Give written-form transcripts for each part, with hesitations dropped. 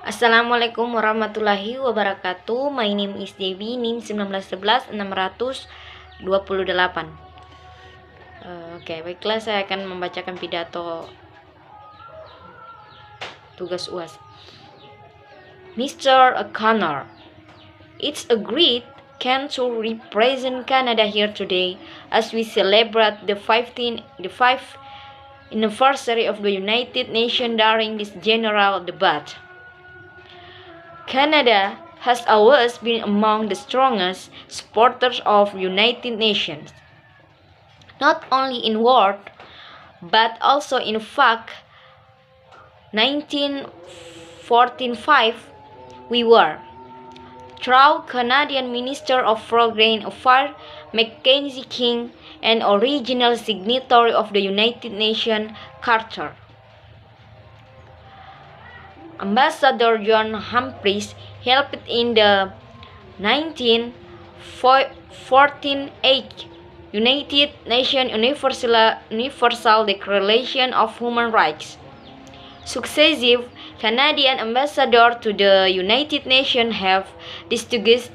Assalamualaikum warahmatullahi wabarakatuh. My name is Devi, NIM 1911 628. Oke, baiklah, saya akan membacakan pidato tugas UAS. Mr. O'Connor, it's a great can to represent Canada here today as we celebrate the 5th anniversary of the United Nations during this general debate. Canada has always been among the strongest supporters of United Nations, not only in word, but also in fact. 1945, we were. Through Canadian Minister of Foreign Affairs Mackenzie King, an original signatory of the United Nations Charter. Ambassador John Humphreys helped in the 1914 United Nations Universal Declaration of Human Rights. Successive Canadian ambassadors to the United Nations have distinguished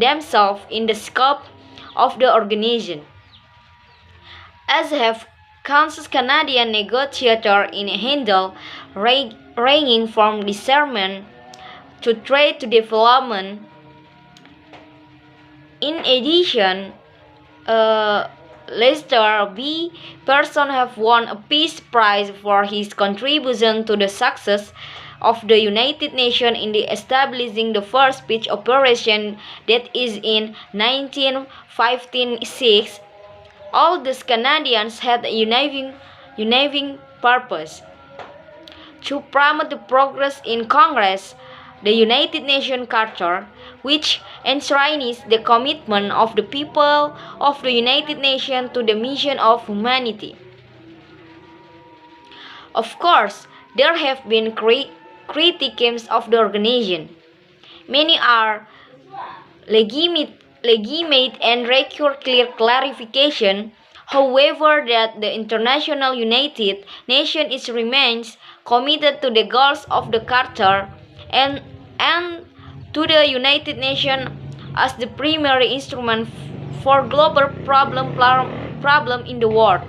themselves in the scope of the organization, as have countless Canadian negotiators in handle ranging from disarmament to trade to development. In addition, Lester B. Pearson have won a Peace Prize for his contribution to the success of the United Nations in establishing the first peace operation, that is in 1956. All these Canadians had a uniting purpose: to promote the progress in Congress, the United Nations Charter, which enshrines the commitment of the people of the United Nations to the mission of humanity. Of course, there have been criticisms of the organization. Many are legitimate and require clear clarification. However, that the International United Nations remains committed to the goals of the Charter and to the United Nations as the primary instrument for global problem in the world.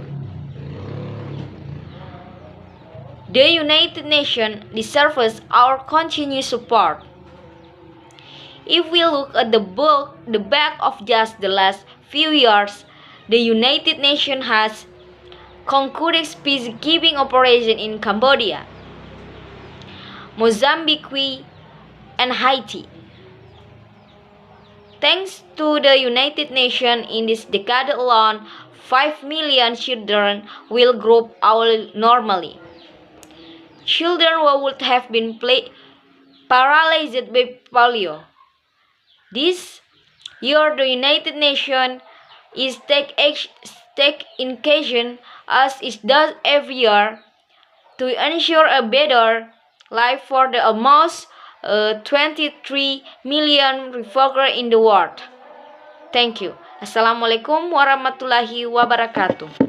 The United Nations deserves our continued support. If we look at the back of just the last few years, the United Nations has concluded peacekeeping operations in Cambodia, Mozambique, and Haiti. Thanks to the United Nations, in this decade alone, 5 million children will grow up normally. Children who would have been paralyzed by polio. This year, the United Nations is take action, as it does every year, to ensure a better life for the almost 23 million refugees in the world. Thank you. Assalamualaikum warahmatullahi wabarakatuh.